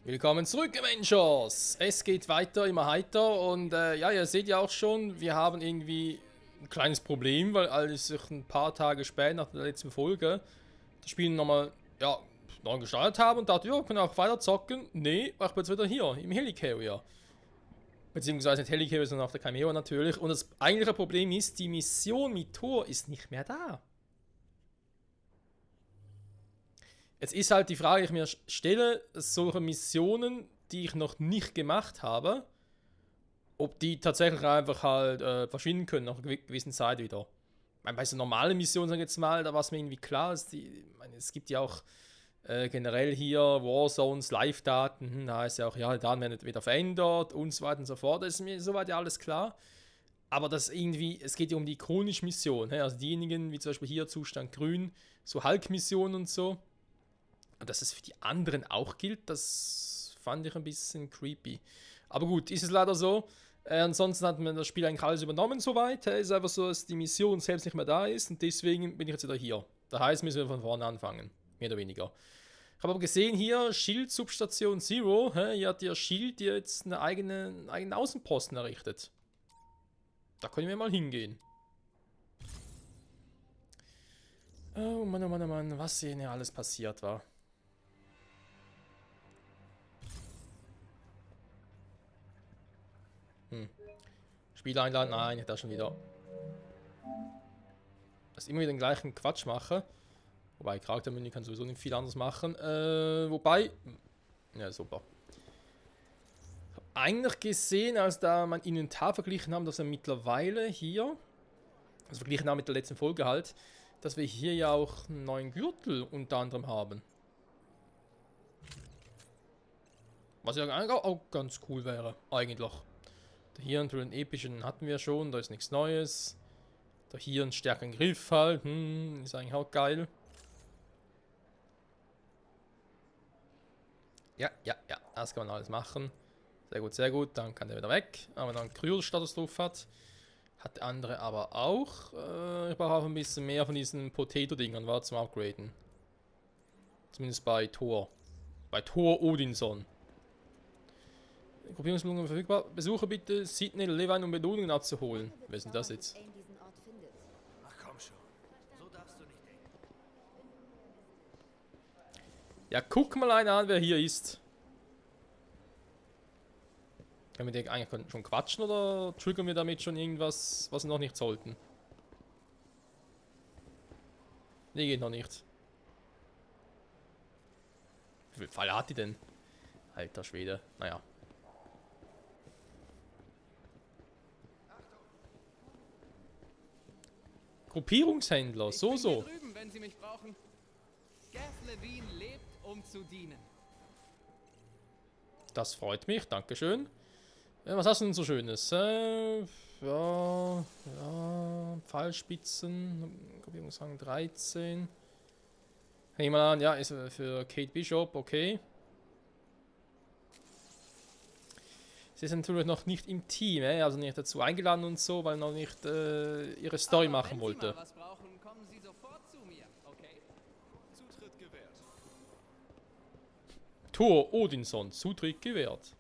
Willkommen zurück, Avengers! Es geht weiter, immer heiter und ja, ihr seht ja auch schon, wir haben irgendwie ein kleines Problem, weil als ich ein paar Tage später nach der letzten Folge das Spiel nochmal, ja, neu gestartet habe und dachte, ja, können wir auch weiter zocken. Nee, ich bin jetzt wieder hier, im Helicarrier. Beziehungsweise nicht Helicarrier, sondern auf der Chimera natürlich. Und das eigentliche Problem ist, die Mission mit Thor ist nicht mehr da. Jetzt ist halt die Frage, die ich mir stelle, solche Missionen, die ich noch nicht gemacht habe, ob die tatsächlich einfach halt verschwinden können nach einer gewissen Zeit wieder. Ich meine, bei so normalen Missionen, sag ich jetzt mal, da war es mir irgendwie klar, ich meine, es gibt ja auch generell hier Warzones, Live-Daten, da heißt ja auch, ja, Daten werden wieder verändert und so weiter und so fort, das ist mir soweit ja alles klar. Aber das irgendwie, es geht ja um die chronische Mission, also diejenigen, wie zum Beispiel hier Zustand Grün, so Hulk-Missionen und so. Und dass es für die anderen auch gilt, das fand ich ein bisschen creepy. Aber gut, ist es leider so. Ansonsten hat man das Spiel eigentlich alles übernommen soweit. Es ist einfach so, dass die Mission selbst nicht mehr da ist und deswegen bin ich jetzt wieder hier. Das heißt, müssen wir von vorne anfangen. Mehr oder weniger. Ich habe aber gesehen hier, Shield-Substation Zero. Hier hat der Shield jetzt einen eigenen Außenposten errichtet. Da können wir mal hingehen. Oh Mann, oh Mann, oh Mann, was hier alles passiert war. Spiel einladen? Nein, ich da schon wieder. Dass ich immer wieder den gleichen Quatsch mache. Wobei, Charaktermenü kann sowieso nicht viel anderes machen. Wobei. Ja, super. Ich habe eigentlich gesehen, als da mein Inventar verglichen haben, dass wir mittlerweile hier. Also verglichen haben mit der letzten Folge halt. Dass wir hier ja auch einen neuen Gürtel unter anderem haben. Was ja eigentlich auch ganz cool wäre, eigentlich. Hier einen epischen hatten wir schon, da ist nichts Neues. Da hier einen stärkeren Griff halt, ist eigentlich auch geil. Ja, das kann man alles machen. Sehr gut, dann kann der wieder weg. Aber dann Kryl-Status drauf hat. Hat der andere aber auch. Ich brauche auch ein bisschen mehr von diesen Potato-Dingern, war zum Upgraden. Zumindest bei Thor. Bei Thor Odinson. Gruppierungsbelohnungen verfügbar. Besuche bitte Sydney Levine, um Belohnungen abzuholen. Wer ist denn das jetzt? Ach komm schon, so darfst du nicht denken. Ja, guck mal einer an, wer hier ist. Können wir den eigentlich schon quatschen oder triggern wir damit schon irgendwas, was wir noch nicht sollten? Nee, geht noch nicht. Wie viel Fall hat die denn? Alter Schwede, naja. Gruppierungshändler, Ich bin hier so. drüben, wenn Sie mich brauchen. Gav Levine lebt, um zu dienen. Das freut mich, dankeschön. Was hast du denn so Schönes? Ja, Pfeilspitzen, Gruppierungsrang 13. Nehmen wir an, ja, ist für Kate Bishop, okay. Sie ist natürlich noch nicht im Team, also nicht dazu eingeladen und so, weil noch nicht ihre Story Aber machen wenn wollte. Sie mal was brauchen, kommen Sie sofort zu mir, okay? Zutritt gewährt. Thor Odinson, Zutritt gewährt.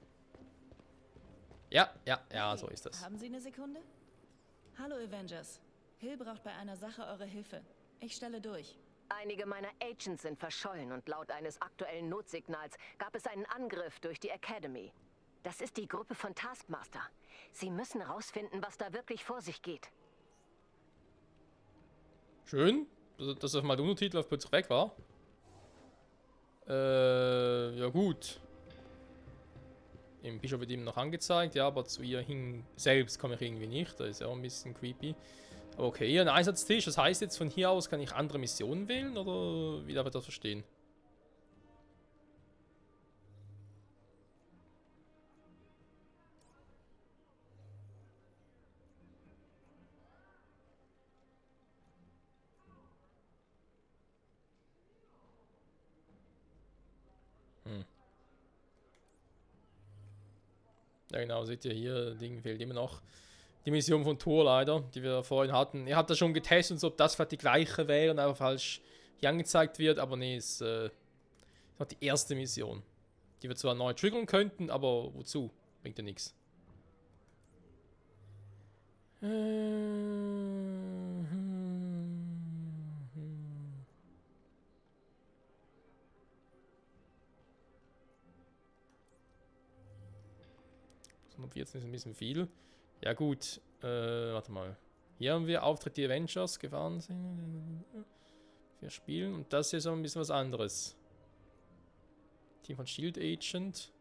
Ja, so ist das. Haben Sie eine Sekunde? Hallo Avengers. Hill braucht bei einer Sache eure Hilfe. Ich stelle durch. Einige meiner Agents sind verschollen und laut eines aktuellen Notsignals gab es einen Angriff durch die Academy. Das ist die Gruppe von Taskmaster. Sie müssen herausfinden, was da wirklich vor sich geht. Schön, dass auf mal der Untertitel auf plötzlich weg war. Ja gut. Im Bischof wird ihm noch angezeigt, ja, aber zu ihr hin selbst komme ich irgendwie nicht. Das ist ja auch ein bisschen creepy. Okay, hier ein Einsatztisch. Das heißt jetzt, von hier aus kann ich andere Missionen wählen, oder wie darf ich das verstehen? Ja genau, seht ihr hier, Ding fehlt immer noch. Die Mission von Thor leider, die wir vorhin hatten. Ihr habt das schon getestet, und ob das vielleicht die gleiche wäre und einfach falsch hier angezeigt wird, aber nee, ist noch die erste Mission. die wir zwar neu triggern könnten, aber wozu? Bringt ja nichts. Jetzt ist ein bisschen viel. Ja gut, warte mal. Hier haben wir Auftritt die Avengers gefahren sind. Wir spielen und das hier ist aber ein bisschen was anderes. Team von Shield Agent.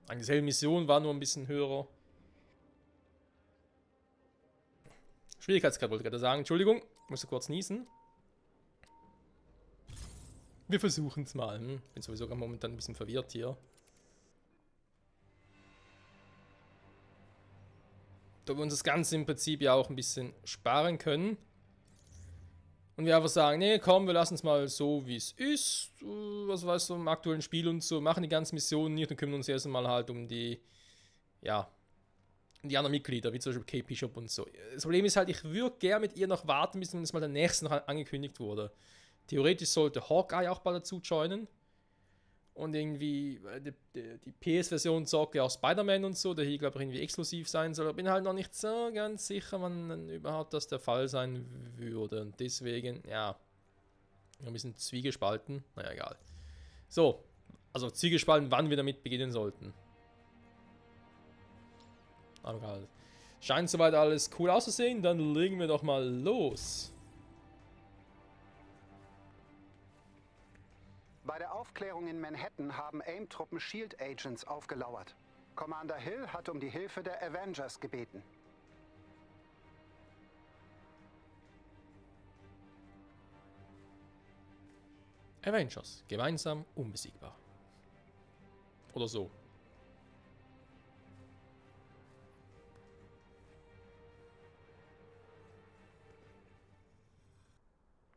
Eine dieselbe Mission war nur ein bisschen höher. Schwierigkeitsgrad wollte ich gerade sagen. Entschuldigung, ich musste kurz niesen. Wir versuchen es mal. Bin sowieso momentan ein bisschen verwirrt hier. Da wir uns das Ganze im Prinzip ja auch ein bisschen sparen können. Und wir einfach sagen, nee, komm, wir lassen es mal so, wie es ist. Was weißt du, im aktuellen Spiel und so. Machen die ganzen Missionen nicht und kümmern uns erst mal halt um die, ja, die anderen Mitglieder, wie zum Beispiel KP Shop und so. Das Problem ist halt, ich würde gerne mit ihr noch warten, bis mal der nächste noch angekündigt wurde. Theoretisch sollte Hawkeye auch bald dazu joinen. Und irgendwie die PS-Version sorgt ja auch Spider-Man und so, der hier, glaube ich, irgendwie exklusiv sein soll. Ich bin halt noch nicht so ganz sicher, wann überhaupt das der Fall sein würde. Und deswegen, ja, ein bisschen zwiegespalten. Naja, egal. So, also zwiegespalten, wann wir damit beginnen sollten. Aber egal. Scheint soweit alles cool auszusehen, dann legen wir doch mal los. Bei der Aufklärung in Manhattan haben AIM-Truppen Shield Agents aufgelauert. Commander Hill hat um die Hilfe der Avengers gebeten. Avengers, gemeinsam unbesiegbar. Oder so.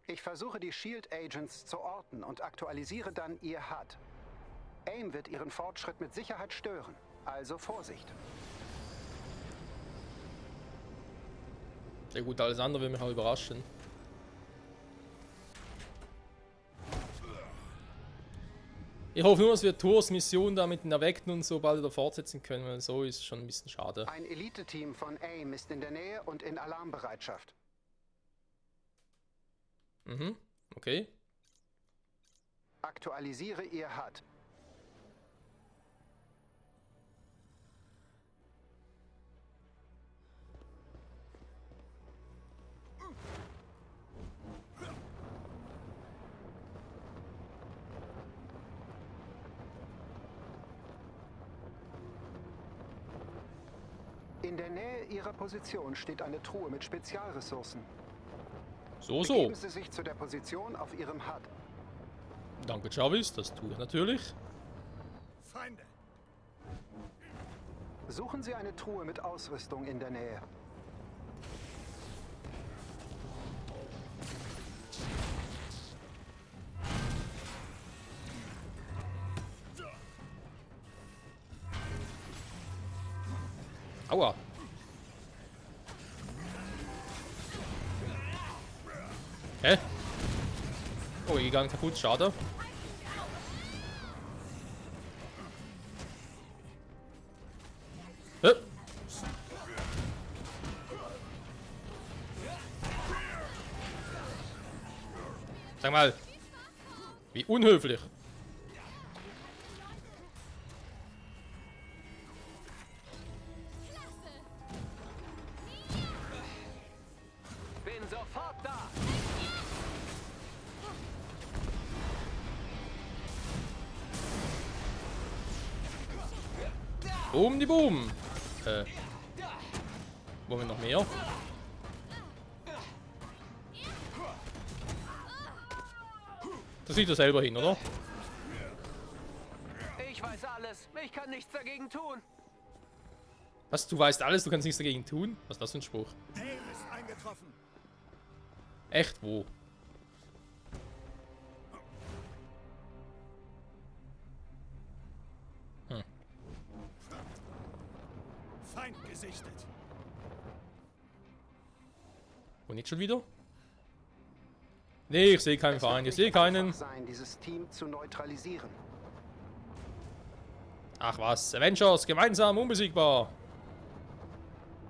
Ich versuche die Shield Agents zu orten und aktualisiere dann ihr HUD. AIM wird ihren Fortschritt mit Sicherheit stören, also Vorsicht. Sehr gut, alles andere will mich auch überraschen. Ich hoffe nur, dass wir Thors Mission da mit den Erweckten und so bald wieder fortsetzen können, weil so ist schon ein bisschen schade. Ein Elite-Team von AIM ist in der Nähe und in Alarmbereitschaft. Mhm, okay. Aktualisiere ihr HUD. In der Nähe ihrer Position steht eine Truhe mit Spezialressourcen. So. Begeben Sie sich zu der Position auf Ihrem HUD. Danke, Jarvis, das tue ich natürlich. Feinde! Suchen Sie eine Truhe mit Ausrüstung in der Nähe. Aua. Hä? Oh, gegangen kaputt, schade. Hä? Sag mal. Wie unhöflich. Bin sofort da. Boom, die Boom. Wollen wir noch mehr? Das sieht er selber hin, oder? Ich weiß alles. Ich kann nichts dagegen tun. Was? Du weißt alles, du kannst nichts dagegen tun? Was ist das für ein Spruch? AIM ist eingetroffen. Echt, wo? Feind gesichtet. Und nicht schon wieder? Nee, ich sehe keinen Es wird Feind. Ich nicht sehe keinen. einfach sein, dieses Team zu neutralisieren. Ach was, Avengers, gemeinsam unbesiegbar.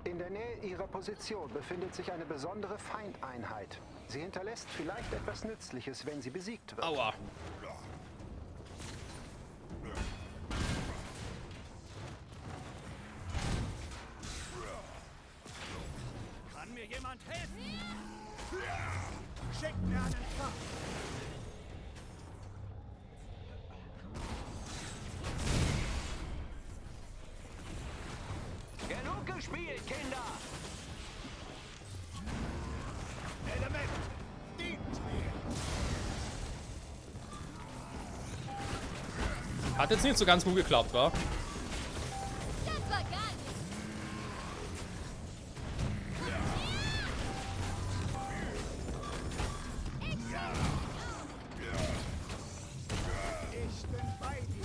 In der Nähe ihrer Position befindet sich eine besondere Feindeinheit. Sie hinterlässt vielleicht etwas Nützliches, wenn sie besiegt wird. Aua. Kann mir jemand helfen? Schickt mir einen Fach. Genug gespielt, Kinder! Element, dient mir. Hat jetzt nicht so ganz gut geklappt, wa? Das war gar nicht. Ich bin bei dir.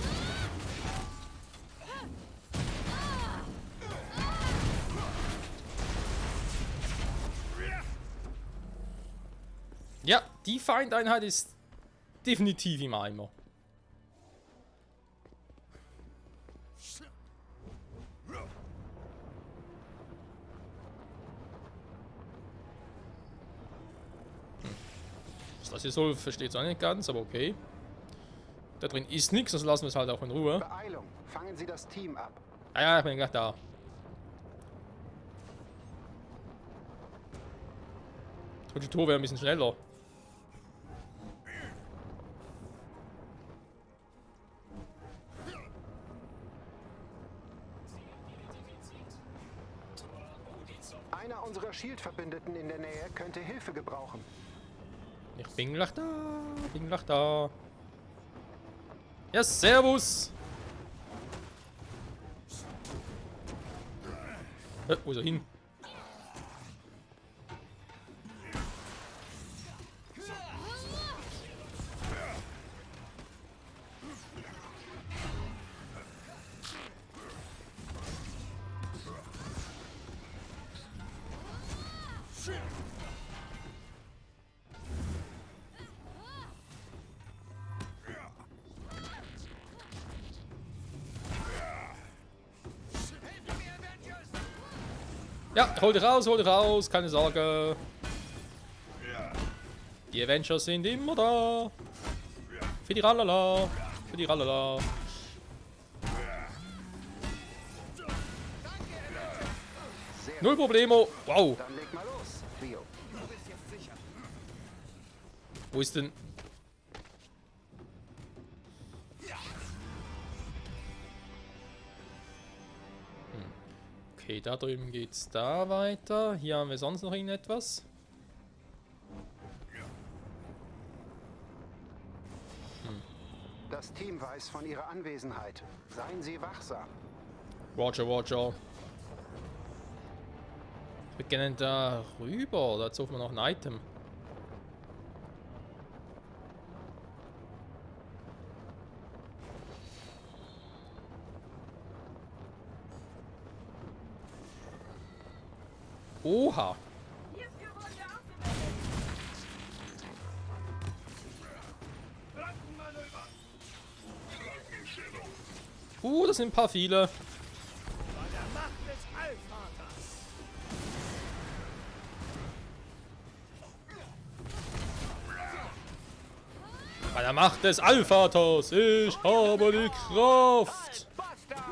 Ja, die Feindeinheit ist definitiv im Eimer. Was das hier soll, versteht es auch nicht ganz, aber okay. Da drin ist nichts, also lassen wir es halt auch in Ruhe. Beeilung, fangen Sie das Team ab. Ah ja, ich bin gleich da. Und die Tour wäre ein bisschen schneller. Einer unserer Shield-Verbündeten in der Nähe könnte Hilfe gebrauchen. Ich bin gleich da, bin gleich da. Ja, servus. Wo ist er hin? Ja, hol dich raus, keine Sorge. Die Avengers sind immer da. Für die Rallala. Für die Rallala. Null Problemo. Wow. Dann leg mal los, Theo. Wo ist denn... Okay, da drüben geht's da weiter. Hier haben wir sonst noch irgendetwas. Das Team weiß von Ihrer Anwesenheit. Seien Sie wachsam. Roger, Roger. Wir gehen da rüber. Da suchen wir noch ein Item. Oha. Das sind ein paar viele. Bei der Macht des Allvaters. Bei der Macht des Allvaters. Ich habe die Kraft. Basta!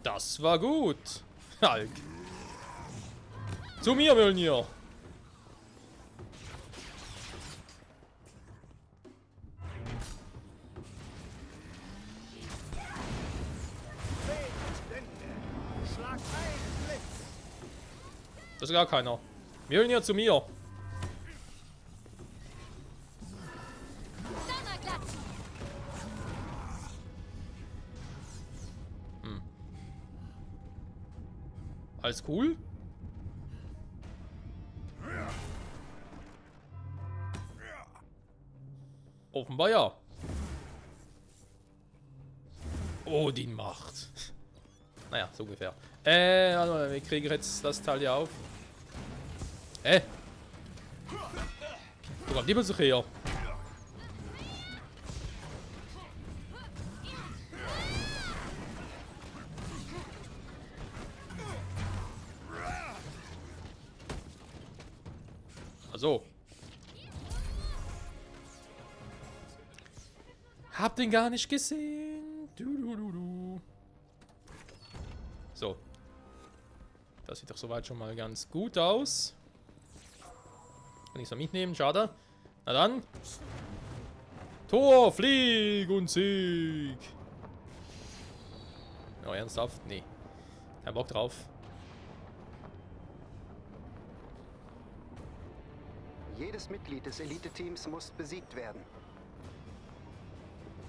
Das war gut. Hulk. Zu mir, Mjölnir. Schlag ein, Blitz. Das ist gar keiner. Mjölnir zu mir. Donnerglatschen. Alles cool? Offenbar ja. Odin macht. Naja, so ungefähr. Also, wie kriege ich jetzt das Teil hier auf? Wo kommt die plötzlich her? Also. Hab den gar nicht gesehen. Du. So. Das sieht doch soweit schon mal ganz gut aus. Kann ich es mitnehmen? Schade. Na dann. Tor, Flieg und Sieg. Oh, ernsthaft? Nee. Kein Bock drauf. Jedes Mitglied des Elite-Teams muss besiegt werden.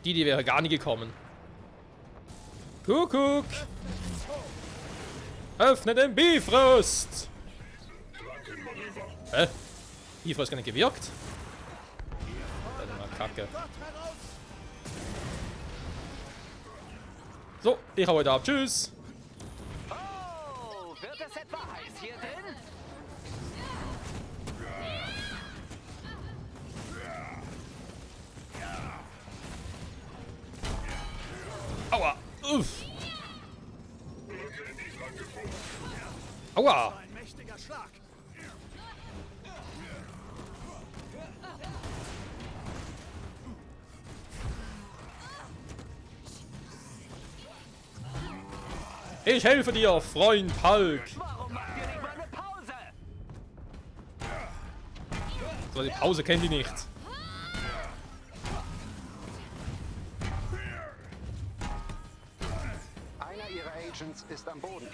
Die wäre gar nie gekommen. Kuckuck! Öffne den Bifrost! Hä? Bifrost gar nicht gewirkt? Das ist mal Kacke. So, ich hau heute ab. Tschüss! Oh, wird es etwa heiß hier drin? Aua! Uff! Aua! Ein mächtiger Schlag. Ich helfe dir, Freund Hulk! Warum macht ihr nicht mal eine Pause? So, die Pause kennt die nicht. Einer ihrer Agents ist am Boden.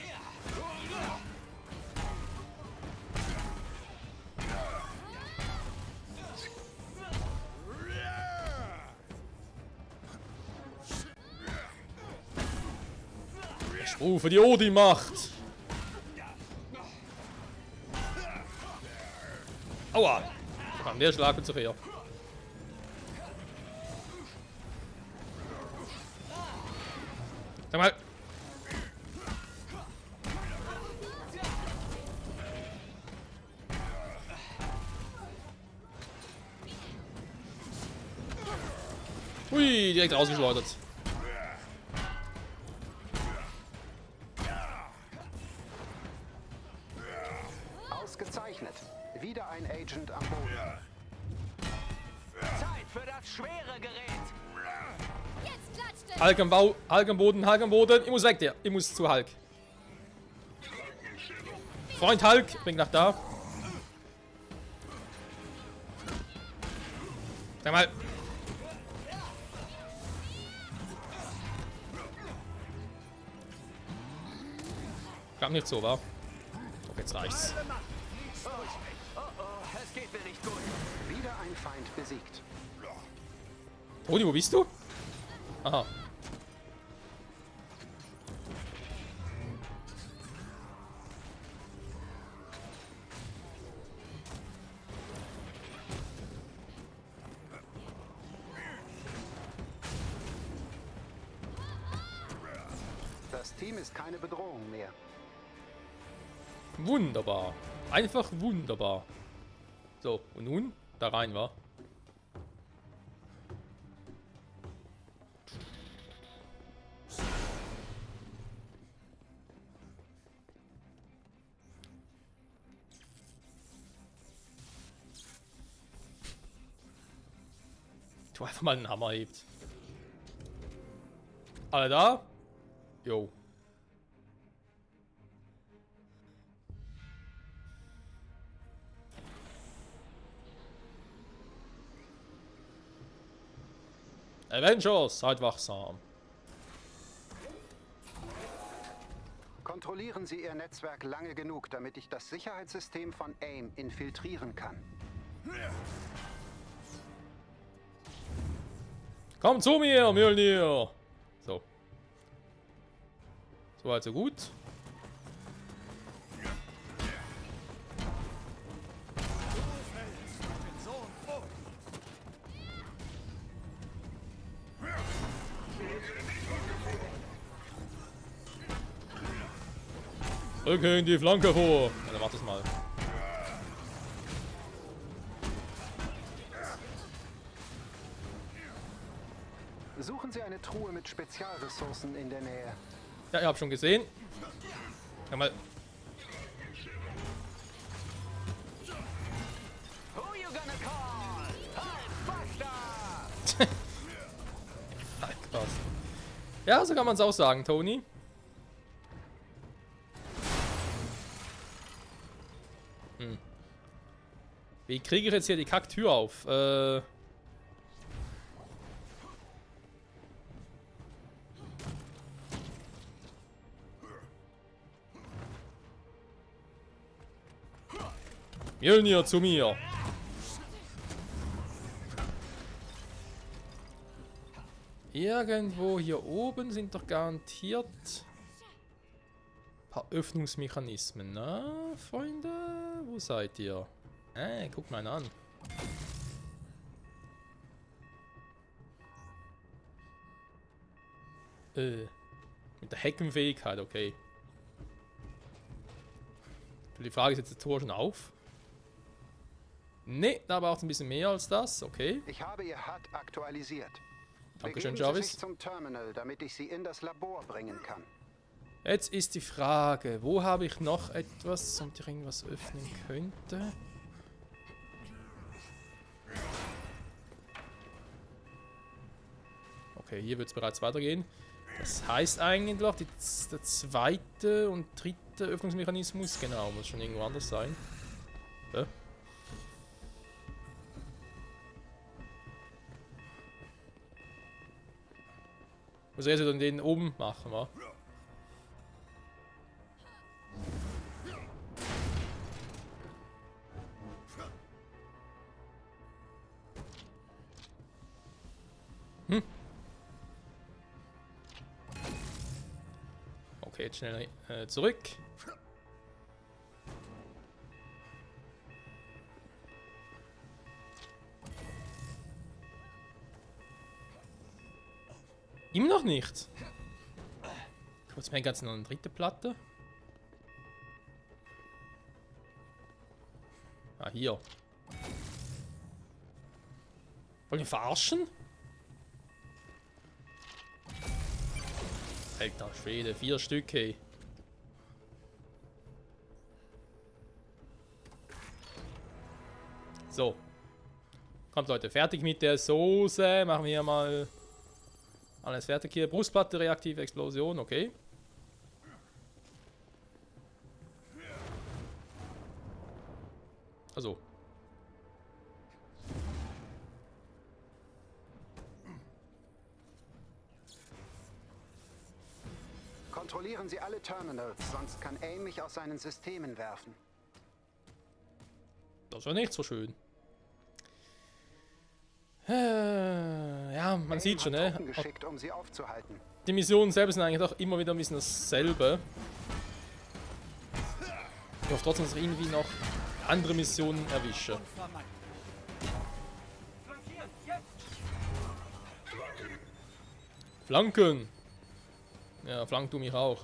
Ich rufe die Odin-Macht! Aua! Da kam der Schlag zu her. Sag mal! Hui, direkt rausgeschleudert. Ausgezeichnet. Wieder ein Agent am Boden. Zeit für das schwere Gerät. Jetzt klatscht es. Hulk am Bau, Hulk am Boden, Hulk am Boden. Ich muss weg, der. Ich muss zu Hulk. Freund Hulk, bring nach da. Sag mal. Gab nicht so, wa? Doch, jetzt reicht's. Oh, es geht mir nicht gut. Wieder ein Feind besiegt. Toni, wo bist du? Aha. Das Team ist keine Bedrohung mehr. Wunderbar. Einfach wunderbar. So, und nun? Da rein, wa? Du einfach mal einen Hammer hebt. Alle da? Jo. Avengers, seid wachsam. Kontrollieren Sie Ihr Netzwerk lange genug, damit ich das Sicherheitssystem von AIM infiltrieren kann. Komm zu mir, Mjölnir! So. So weit, so gut. Rücken die Flanke vor. Ja, dann mach das mal. Suchen Sie eine Truhe mit Spezialressourcen in der Nähe. Ja, ihr habt schon gesehen. Ja, mal. Who you gonna call? Hulkbuster! Krass. Ja, so kann man es auch sagen, Tony. Wie kriege ich jetzt hier die Kacktür auf? Mjölnir zu mir. Irgendwo hier oben sind doch garantiert ein paar Öffnungsmechanismen. Na, Freunde, wo seid ihr? Guckt mal an. Mit der Heckenfähigkeit, okay. Die Frage ist jetzt, das Tor schon auf? Ne, da braucht es ein bisschen mehr als das, okay. Ich habe Ihr HUD aktualisiert. Dankeschön, Begeben Sie Jarvis. sich zum Terminal, damit ich Sie in das Labor bringen kann. Jetzt ist die Frage, wo habe ich noch etwas, damit ich irgendwas öffnen könnte? Okay, hier wird es bereits weitergehen. Das heißt eigentlich, der zweite und dritte Öffnungsmechanismus, genau, muss schon irgendwo anders sein. Muss erst wieder den oben machen, wa? Okay, jetzt schnell zurück. Ihm noch nicht. Kurz mir ganz noch eine dritte Platte. Ah, hier. Wollen wir verarschen? Alter Schwede, 4 Stück, hey. So. Kommt Leute, fertig mit der Soße. Machen wir mal alles fertig hier. Brustplatte, reaktive Explosion, okay. Also. Kontrollieren Sie alle Terminals, sonst kann AIM mich aus seinen Systemen werfen. Das war nicht so schön. Ja, man AIM sieht schon, hat ne? Truppen geschickt, um sie aufzuhalten. Die Missionen selbst sind eigentlich auch immer wieder ein bisschen dasselbe. Ich hoffe trotzdem, dass ich irgendwie noch andere Missionen erwische. Flanken! Ja, flank du mich auch.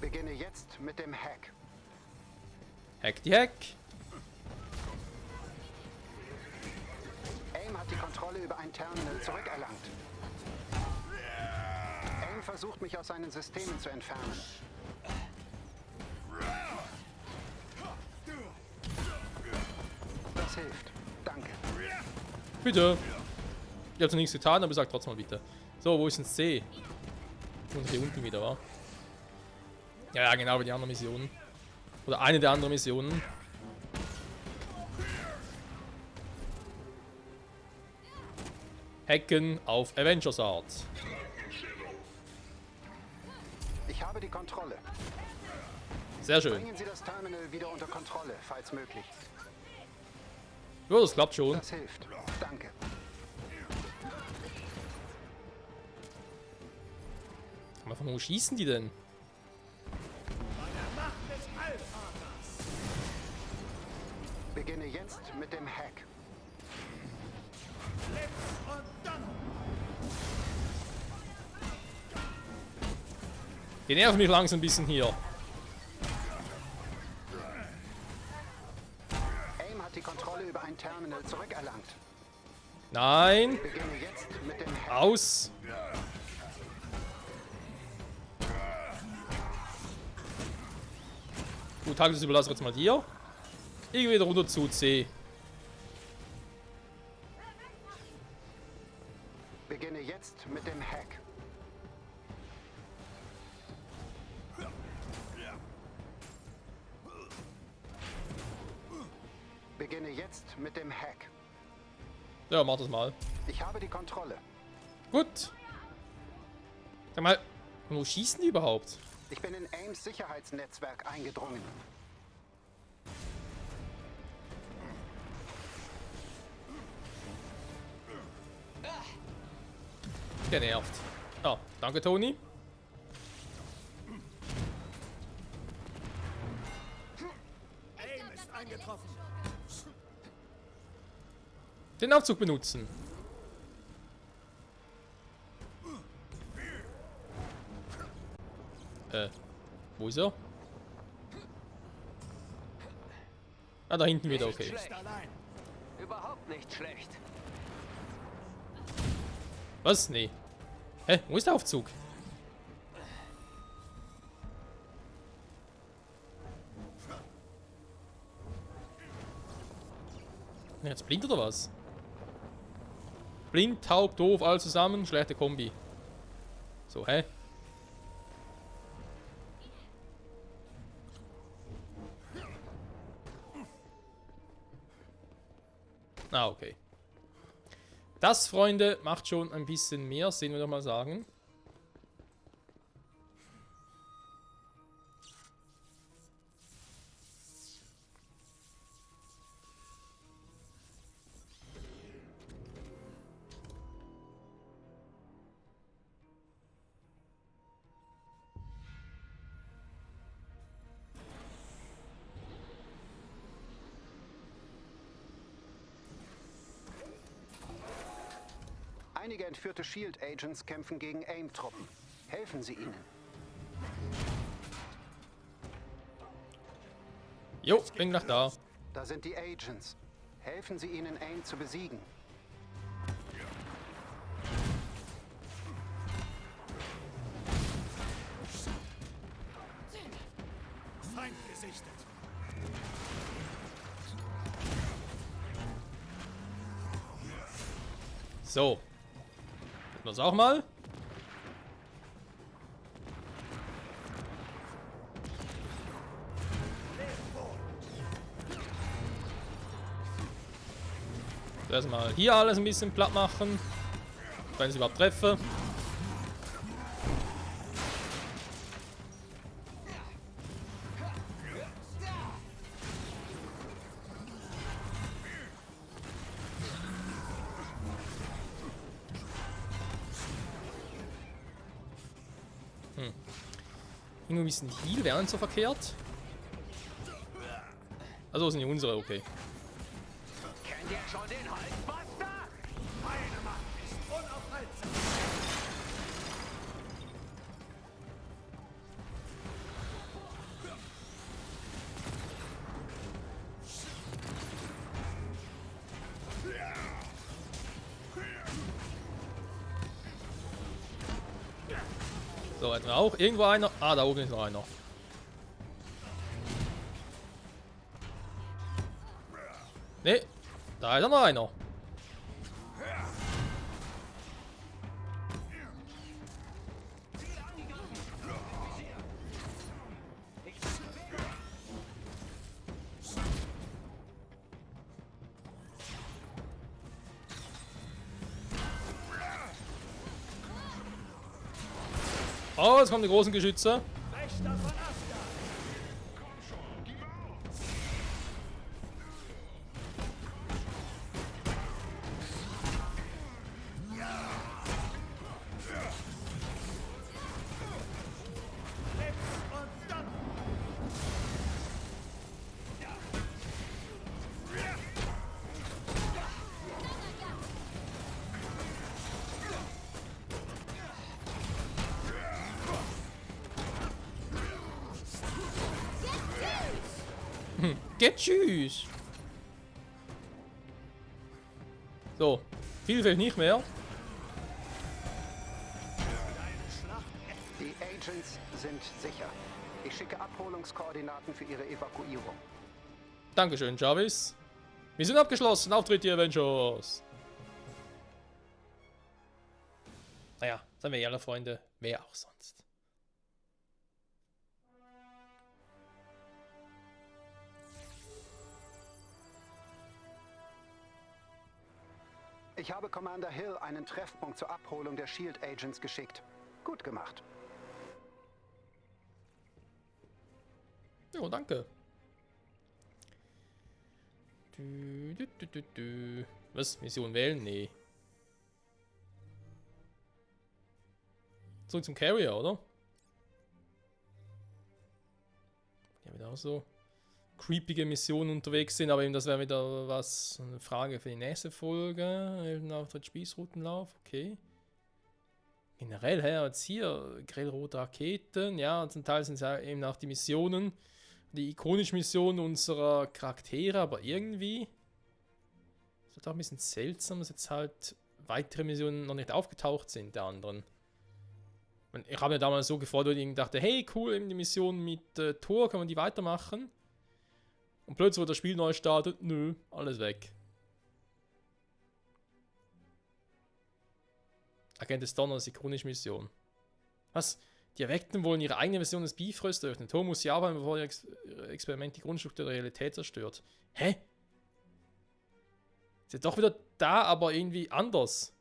Beginne jetzt mit dem Hack. Hack die Hack! AIM hat die Kontrolle über ein Terminal zurückerlangt. AIM versucht, mich aus seinen Systemen zu entfernen. Das hilft. Danke. Bitte! Ich habe nichts getan, aber sag trotzdem mal bitte. So, wo ist denn C? Und hier unten wieder, wa? Ja, genau, wie die anderen Missionen. Oder eine der anderen Missionen. Hacken auf Avengers Art. Ich habe die Kontrolle. Sehr schön. Bringen Sie das Terminal wieder unter Kontrolle, falls möglich. Ja, das klappt schon. Das hilft. Danke. Aber von wo schießen die denn? Beginne jetzt mit dem Hack. Genervt mich langsam ein bisschen hier. AIM hat die Kontrolle über ein Terminal zurückerlangt. Nein. Beginne jetzt mit dem Hack. Aus. Gut, Tages überlasse jetzt mal dir. Ich gehe wieder runter zu C. Beginne jetzt mit dem Hack. Beginne jetzt mit dem Hack. Ja, mach das mal. Ich habe die Kontrolle. Gut. Sag mal, wo schießen die überhaupt? Ich bin in AIMs Sicherheitsnetzwerk eingedrungen. Genervt. Ah, danke, Toni. AIM ist eingetroffen. Den Aufzug benutzen. Wo ist er? Ah, da hinten wieder, okay. Schlecht allein. Überhaupt nicht schlecht. Was? Nee. Hä? Wo ist der Aufzug? Jetzt blind oder was? Blind, taub, doof, all zusammen, schlechte Kombi. So, hä? Ah, okay. Das, Freunde, macht schon ein bisschen mehr Sinn, würde ich mal sagen. Einige entführte SHIELD-Agents kämpfen gegen AIM-Truppen. Helfen Sie ihnen. Jo, bin gleich da. Da sind die Agents. Helfen Sie ihnen, AIM zu besiegen. Feind gesichtet. So. Das auch mal. Erstmal hier alles ein bisschen platt machen. Wenn ich es überhaupt treffe. Irgendwie ein bisschen Heal wäre nicht so verkehrt. Also sind die unsere, okay. Kennt ihr schon den Halsbuster? Meine Macht ist unaufhaltsam. So, hätten wir auch irgendwo einer. Ah, da oben ist noch einer. Ne, da ist noch einer. Oh, jetzt kommen die großen Geschütze. Wächter von Asgard. Danke, tschüss. So, viel fehlt nicht mehr. Die Agents sind sicher. Ich schicke Abholungskoordinaten für ihre Evakuierung. Dankeschön, Jarvis. Wir sind abgeschlossen. Auftritt die Avengers. Naja, seien wir ehrlich, Freunde. Wer auch sonst. Ich habe Commander Hill einen Treffpunkt zur Abholung der Shield Agents geschickt. Gut gemacht. Jo, danke. Was? Mission wählen? Nee. Zurück zum Carrier, oder? Ja, wieder auch so creepige Missionen unterwegs sind, aber eben das wäre wieder was, eine Frage für die nächste Folge. Auftritt Spießrutenlauf, okay. Generell, jetzt hier grellrote Raketen, ja, zum Teil sind es ja eben auch die Missionen, die ikonischen Missionen unserer Charaktere, aber irgendwie ist das auch ein bisschen seltsam, dass jetzt halt weitere Missionen noch nicht aufgetaucht sind, der anderen. Ich habe mir damals so gefreut, und dachte, hey, cool, eben die Mission mit Thor, kann man die weitermachen? Und plötzlich, wo das Spiel neu startet, nö, alles weg. Agent des Donners, ikonische Mission. Was? Die Erweckten wollen ihre eigene Version des Bifrost öffnen. Thor muss ja arbeiten, bevor ihr Experiment die Grundstruktur der Realität zerstört. Hä? Ist ja doch wieder da, aber irgendwie anders.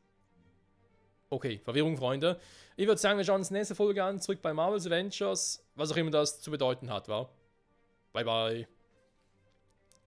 Okay, Verwirrung, Freunde. Ich würde sagen, wir schauen uns nächste Folge an, zurück bei Marvel's Avengers, was auch immer das zu bedeuten hat, wa? Bye, bye.